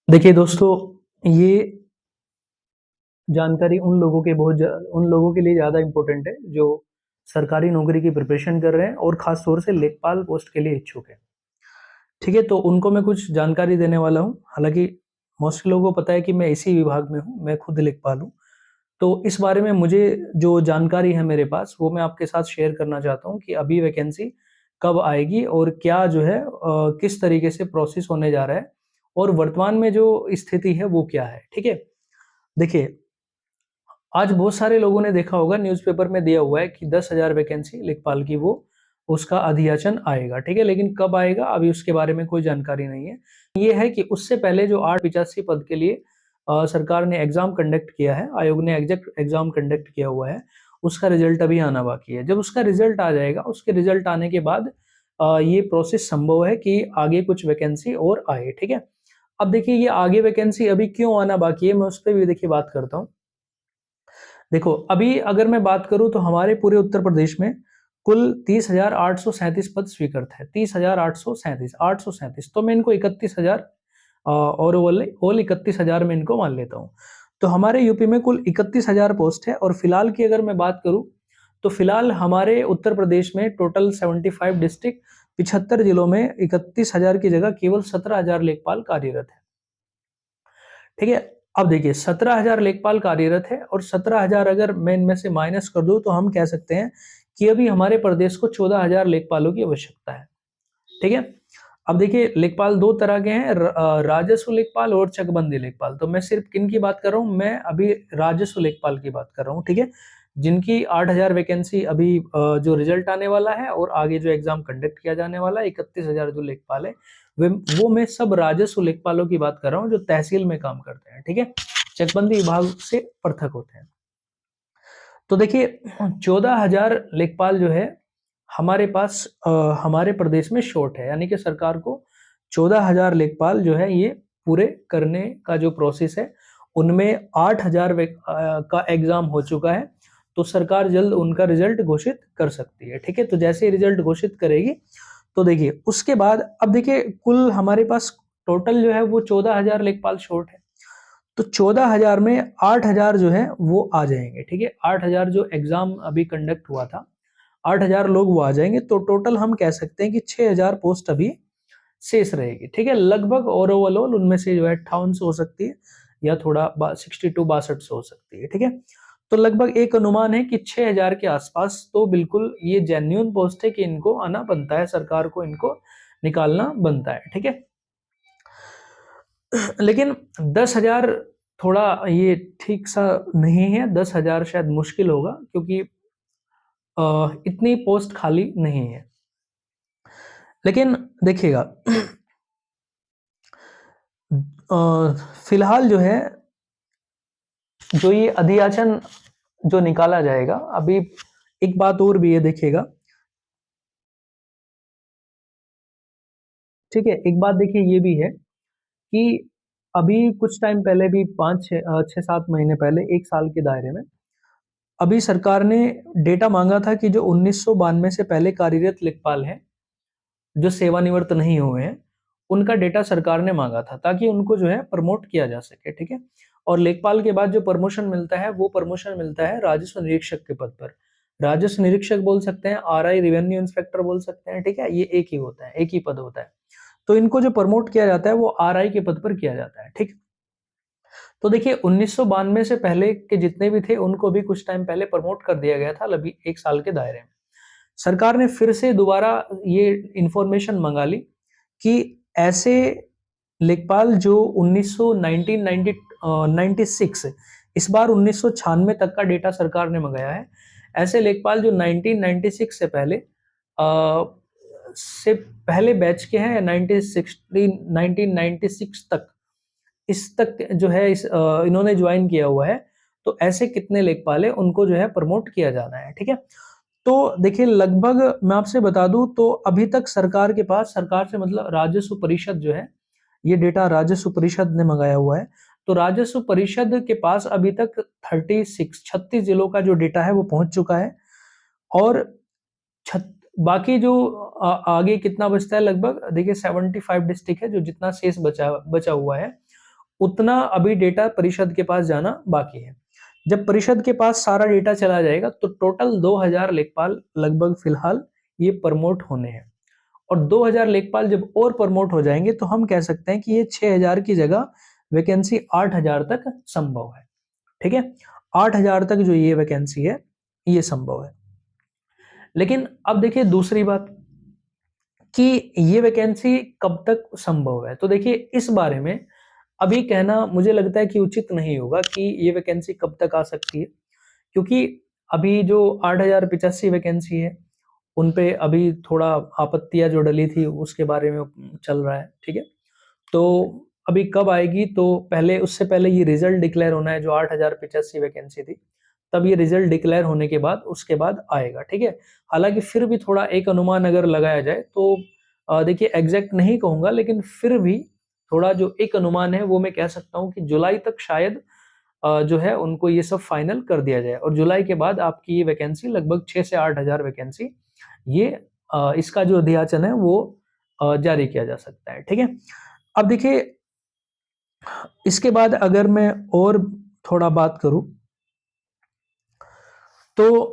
देखिए दोस्तों, ये जानकारी उन लोगों के लिए ज़्यादा इम्पोर्टेंट है जो सरकारी नौकरी की प्रिपरेशन कर रहे हैं और ख़ास तौर से लेखपाल पोस्ट के लिए इच्छुक हैं। ठीक है, तो उनको मैं कुछ जानकारी देने वाला हूँ। हालाँकि मोस्टली लोगों को पता है कि मैं इसी विभाग में हूँ, मैं खुद लेखपाल हूँ। तो इस बारे में मुझे जो जानकारी है मेरे पास, वो मैं आपके साथ शेयर करना चाहता हूँ कि अभी वैकेंसी कब आएगी और क्या जो है किस तरीके से प्रोसेस होने जा रहा है और वर्तमान में जो स्थिति है वो क्या है, ठीक है? देखिए, आज बहुत सारे लोगों ने देखा होगा न्यूज़पेपर में दिया हुआ है कि 10,000 वैकेंसी लेखपाल की वो उसका अधियाचन आएगा, ठीक है? लेकिन कब आएगा अभी उसके बारे में कोई जानकारी नहीं है। ये है कि उससे पहले जो 885 पद के लिए सरकार ने एग्ज़ाम कंडक्ट किया है, आयोग ने एग्ज़ाम कंडक्ट किया हुआ है, उसका रिज़ल्ट अभी आना बाकी है। जब उसका रिज़ल्ट आ जाएगा, उसके रिज़ल्ट आने के बाद ये प्रोसेस संभव है कि आगे कुछ वैकेंसी और आए, ठीक है? अब देखिए ये आगे वैकेंसी अभी क्यों आना बाकी है, मैं उस पे भी देखिए बात करता हूँ। देखो, अभी अगर मैं बात करूँ तो हमारे पूरे उत्तर प्रदेश में कुल 30,837 पद स्वीकृत है। 30,837 837 तो मैं इनको 31,000 और ओल 31,000 में इनको मान लेता हूँ। तो हमारे यूपी में कुल 31,000 पोस्ट है और फिलहाल की अगर मैं बात करूँ, तो फिलहाल हमारे उत्तर प्रदेश में टोटल 75 डिस्ट्रिक्ट 75 जिलों में 31,000 की जगह केवल 17,000 लेखपाल कार्यरत है। ठीक है? अब देखिए 17,000 लेखपाल कार्यरत है और 17,000 अगर मैं इनमें से माइनस कर दूँ तो हम कह सकते हैं कि अभी हमारे प्रदेश को 14,000 लेखपालों की आवश्यकता है। ठीक है? अब देखिए लेखपाल 2 तरह के हैं राजस्व लेखपाल और चकबंदी लेखपाल। तो मैं सिर्फ़ किनकी बात कर रहा हूँ, मैं अभी राजस्व लेखपाल की बात कर रहा हूँ, ठीक है? जिनकी 8,000 वैकेंसी अभी जो रिज़ल्ट आने वाला है और आगे जो एग्ज़ाम कंडक्ट किया जाने वाला है, 31,000 जो लेखपाल है, वे वो मैं सब राजस्व लेखपालों की बात कर रहा हूँ जो तहसील में काम करते हैं, ठीक है? चकबंदी विभाग से पृथक होते हैं। तो देखिए 14,000 लेखपाल जो है हमारे पास हमारे प्रदेश में शॉर्ट है, यानी कि सरकार को 14,000 लेखपाल जो है ये पूरे करने का जो प्रोसेस है, उनमें 8,000 का एग्ज़ाम हो चुका है, तो सरकार जल्द उनका रिज़ल्ट घोषित कर सकती है, ठीक है? तो जैसे ही रिज़ल्ट घोषित करेगी, तो देखिए उसके बाद अब देखिए कुल हमारे पास टोटल जो है वो 14,000 लेखपाल शॉर्ट है। तो 14,000 में 8,000 जो है वो आ जाएँगे, ठीक है? 8,000 जो एग्ज़ाम अभी कंडक्ट हुआ था, 8,000 लोग वो आ जाएँगे, तो टोटल हम कह सकते हैं कि 6,000 पोस्ट अभी शेष रहेगी, ठीक है? लगभग ओवरऑल उनमें से जो है 58 हो सकती है या थोड़ा 62-62 हो सकती है, ठीक है? तो लगभग एक अनुमान है कि 6,000 के आसपास तो बिल्कुल ये जेन्युइन पोस्ट है कि इनको आना बनता है, सरकार को इनको निकालना बनता है, ठीक है? लेकिन 10,000 थोड़ा ये ठीक सा नहीं है, 10,000 शायद मुश्किल होगा क्योंकि इतनी पोस्ट खाली नहीं है। लेकिन देखिएगा अ, फिलहाल जो है, जो ये अधियाचन जो निकाला जाएगा, अभी एक बात और भी है देखिएगा, ठीक है? एक बात देखिए ये भी है कि अभी कुछ टाइम पहले भी 6-7 महीने पहले 1 साल के दायरे में अभी सरकार ने डेटा माँगा था कि जो 1992 से पहले कार्यरत लेखपाल हैं, जो सेवानिवृत्त नहीं हुए हैं, उनका डेटा सरकार ने माँगा था ताकि उनको जो है प्रमोट किया जा सके, ठीक है? और लेखपाल के बाद जो प्रमोशन मिलता है, वो प्रमोशन मिलता है राजस्व निरीक्षक के पद पर। राजस्व निरीक्षक बोल सकते हैं, आरआई रेवेन्यू इंस्पेक्टर बोल सकते हैं, ठीक है? ये एक ही होता है, एक ही पद होता है। तो इनको जो प्रमोट किया जाता है, वो आरआई के पद पर किया जाता है, ठीक? तो देखिए 1992 से पहले के जितने भी थे, उनको भी कुछ टाइम पहले प्रमोट कर दिया गया था, अभी 1 साल के दायरे में। सरकार ने फिर से दोबारा ये इन्फॉर्मेशन मंगा ली कि ऐसे लेखपाल जो 96 इस बार 1996 तक का डेटा सरकार ने मंगाया है। ऐसे लेखपाल जो 1996 से पहले बैच के हैं या 1996 तक इस तक जो है इन्होंने ज्वाइन किया हुआ है, तो ऐसे कितने लेखपाल हैं उनको जो है प्रमोट किया जाना है, ठीक है? तो देखिए लगभग मैं आपसे बता दूँ तो अभी तक सरकार के पास सरकार से मतलब राजस्व परिषद जो है, ये डेटा राजस्व परिषद ने मँगाया हुआ है। तो राजस्व परिषद के पास अभी तक 36 जिलों का जो डेटा है वो पहुँच चुका है और छत बाकी जो आगे कितना बचता है लगभग देखिए 75 डिस्ट्रिक्ट है जो जितना शेष बचा बचा हुआ है, उतना अभी डेटा परिषद के पास जाना बाकी है। जब परिषद के पास सारा डेटा चला जाएगा तो टोटल 2000 लेखपाल लगभग फिलहाल ये प्रमोट होने हैं, और 2000 लेखपाल जब और प्रमोट हो जाएंगे तो हम कह सकते हैं कि ये 6000 की जगह वैकेंसी 8000 तक संभव है। ठीक है, 8000 तक जो ये वैकेंसी है ये संभव है। लेकिन अब देखिए दूसरी बात कि ये वैकेंसी कब तक संभव है, तो देखिए इस बारे में अभी कहना मुझे लगता है कि उचित नहीं होगा कि ये वैकेंसी कब तक आ सकती है, क्योंकि अभी जो 8085 वैकेंसी है उन पे अभी थोड़ा आपत्तियां जो डली थी उसके बारे में चल रहा है। ठीक है, तो अभी कब आएगी, तो पहले उससे पहले ये रिजल्ट डिक्लेयर होना है, जो 8085 वैकेंसी थी तब ये रिजल्ट डिक्लेयर होने के बाद उसके बाद आएगा। ठीक है, हालांकि फिर भी थोड़ा एक अनुमान अगर लगाया जाए तो देखिए एग्जैक्ट नहीं कहूंगा, लेकिन फिर भी थोड़ा जो एक अनुमान है वो मैं कह सकता हूँ कि जुलाई तक शायद जो है उनको ये सब फाइनल कर दिया जाए, और जुलाई के बाद आपकी ये वैकेंसी लगभग 6 से 8000 वैकेंसी ये इसका जो अध्याचन है वो जारी किया जा सकता है। ठीक है, अब देखिए इसके बाद अगर मैं और थोड़ा बात करूं तो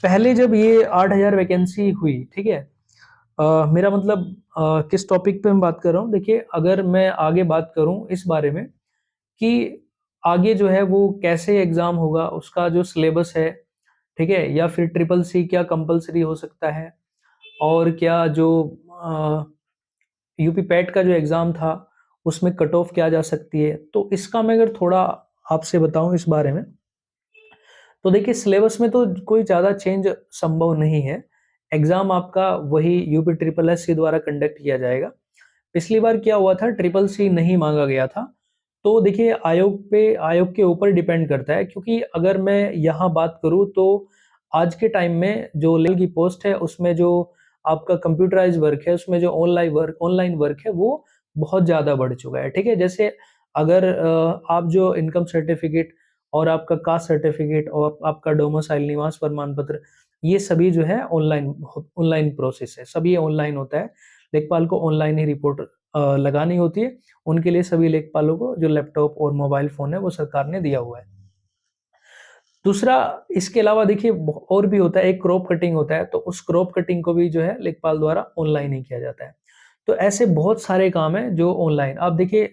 पहले जब ये 8000 वैकेंसी हुई, ठीक है, मेरा मतलब किस टॉपिक पे मैं बात कर रहा हूँ, देखिए अगर मैं आगे बात करूं इस बारे में कि आगे जो है वो कैसे एग्जाम होगा, उसका जो सिलेबस है, ठीक है, या फिर ट्रिपल सी क्या कंपलसरी हो सकता है, और क्या जो यूपी पैट का जो एग्जाम था उसमें कट ऑफ क्या जा सकती है, तो इसका मैं अगर थोड़ा आपसे बताऊं इस बारे में, तो देखिए सिलेबस में तो कोई ज़्यादा चेंज संभव नहीं है। एग्जाम आपका वही यूपी ट्रिपल एस सी द्वारा कंडक्ट किया जाएगा। पिछली बार क्या हुआ था, ट्रिपल सी नहीं मांगा गया था, तो देखिए आयोग के ऊपर डिपेंड करता है, क्योंकि अगर मैं यहाँ बात करूँ तो आज के टाइम में जो लेवल की पोस्ट है उसमें जो आपका कंप्यूटराइज वर्क है, उसमें जो ऑनलाइन वर्क है वो बहुत ज़्यादा बढ़ चुका है। ठीक है, जैसे अगर आप जो इनकम सर्टिफिकेट और आपका कास्ट सर्टिफिकेट और आपका डोमिसाइल निवास प्रमाण पत्र, ये सभी जो है ऑनलाइन प्रोसेस है, सब ये ऑनलाइन होता है। लेखपाल को ऑनलाइन ही रिपोर्ट लगानी होती है। उनके लिए सभी लेखपालों को जो लैपटॉप और मोबाइल फोन है वो सरकार ने दिया हुआ है। दूसरा, इसके अलावा देखिए और भी होता है, एक क्रॉप कटिंग होता है, तो उस क्रॉप कटिंग को भी जो है लेखपाल द्वारा ऑनलाइन ही किया जाता है। तो ऐसे बहुत सारे काम हैं जो ऑनलाइन, आप देखिए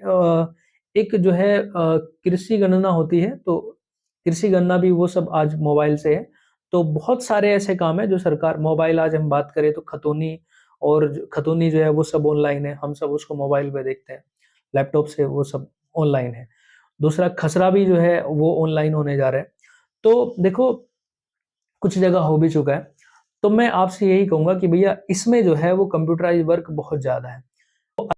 एक जो है कृषि गणना होती है, तो कृषि गणना भी वो सब आज मोबाइल से है। तो बहुत सारे ऐसे काम है जो सरकार मोबाइल, आज हम बात करें तो खतौनी, और खतौनी जो है वो सब ऑनलाइन है, हम सब उसको मोबाइल पे देखते हैं, लैपटॉप से वो सब ऑनलाइन है। दूसरा, खसरा भी जो है वो ऑनलाइन होने जा रहा है। तो देखो कुछ जगह हो भी चुका है, तो मैं आपसे यही कहूंगा कि भैया इसमें जो है वो कंप्यूटराइज वर्क बहुत ज्यादा है, तो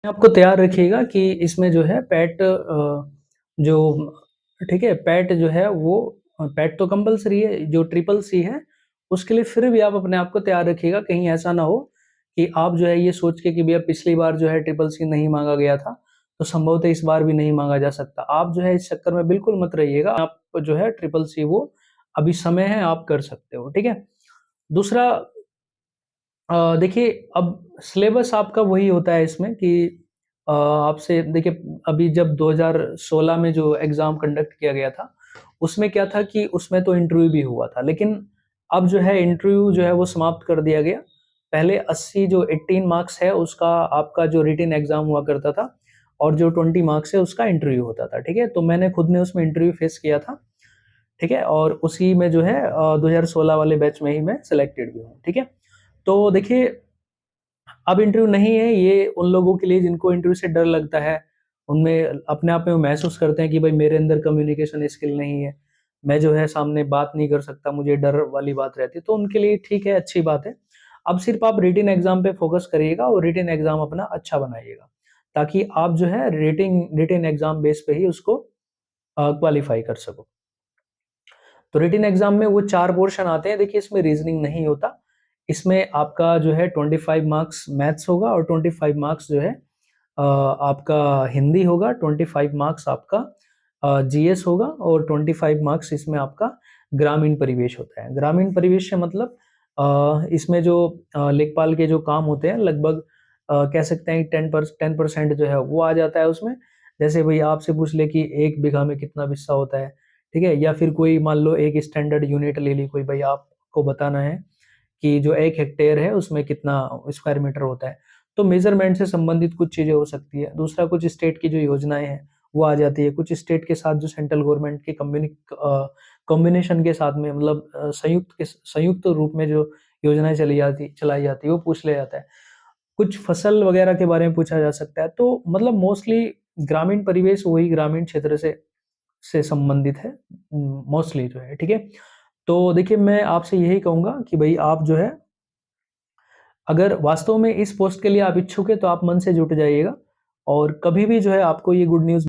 आपको तैयार रखिएगा कि इसमें जो है पैट जो, ठीक है, पैट जो है वो पैट तो कंपलसरी है, जो ट्रिपल सी है उसके लिए फिर भी आप अपने आप को तैयार रखिएगा, कहीं ऐसा ना हो कि आप जो है ये सोच के कि भैया पिछली बार जो है ट्रिपल सी नहीं मांगा गया था तो संभवतः इस बार भी नहीं मांगा जा सकता। आप जो है इस चक्कर में बिल्कुल मत रहिएगा, आप जो है ट्रिपल सी वो अभी समय है, आप कर सकते हो। ठीक है, दूसरा देखिए अब सिलेबस आपका वही होता है इसमें कि आपसे देखिए अभी जब 2016 में जो एग्जाम कंडक्ट किया गया था उसमें क्या था कि उसमें तो इंटरव्यू भी हुआ था, लेकिन अब जो है इंटरव्यू जो है वो समाप्त कर दिया गया। पहले 80 जो 18 मार्क्स है उसका आपका जो रिटन एग्जाम हुआ करता था, और जो 20 मार्क्स है उसका इंटरव्यू होता था। ठीक है, तो मैंने खुद ने उसमें इंटरव्यू फेस किया था। ठीक है, और उसी में जो है 2016 वाले बैच में ही मैं सिलेक्टेड भी हूँ। ठीक है, तो देखिए अब इंटरव्यू नहीं है, ये उन लोगों के लिए जिनको इंटरव्यू से डर लगता है, उनमें अपने आप में वो महसूस करते हैं कि भाई मेरे अंदर कम्युनिकेशन स्किल नहीं है, मैं जो है सामने बात नहीं कर सकता, मुझे डर वाली बात रहती है, तो उनके लिए ठीक है, अच्छी बात है। अब सिर्फ आप रिटन एग्जाम पे फोकस करिएगा और रिटन एग्जाम अपना अच्छा बनाइएगा, ताकि आप जो है रिटन एग्जाम बेस पे ही उसको क्वालिफाई कर सको। तो रिटन एग्जाम में वो 4 पोर्शन आते हैं, देखिए इसमें रीजनिंग नहीं होता, इसमें आपका जो है 25 मार्क्स मैथ्स होगा, और 25 मार्क्स जो है आपका हिंदी होगा, 25 मार्क्स आपका जीएस होगा, और 25 मार्क्स इसमें आपका ग्रामीण परिवेश होता है। ग्रामीण परिवेश से मतलब इसमें जो लेखपाल के जो काम होते हैं लगभग कह सकते हैं 10% जो है वो आ जाता है उसमें। जैसे भई आपसे पूछ ले कि 1 बीघा में कितना बिस्सा होता है, ठीक है? या फिर कोई मान लो एक स्टैंडर्ड यूनिट ले ली कोई, भई आपको बताना है कि जो 1 हेक्टेयर है उसमें कितना स्क्वायर मीटर होता है। तो मेज़रमेंट से संबंधित कुछ चीज़ें हो सकती है। दूसरा, कुछ स्टेट की जो योजनाएँ हैं वो आ जाती है। कुछ स्टेट के साथ जो सेंट्रल गवर्नमेंट के कॉम्बिनेशन के साथ में, मतलब संयुक्त रूप में जो योजनाएँ चलाई जाती है वो पूछ लिया जाता है। कुछ फसल वगैरह के बारे में पूछा जा सकता है। तो मतलब मोस्टली ग्रामीण परिवेश वही ग्रामीण क्षेत्र से संबंधित है, मोस्टली जो है, ठीक है? तो देखिए, मैं आपसे यही कहूँगा कि भई आप जो है, अगर वास्तव में इस पोस्ट के लिए आप इच्छुक हैं तो आप मन से जुट जाइएगा, और कभी भी जो है आपको ये गुड न्यूज़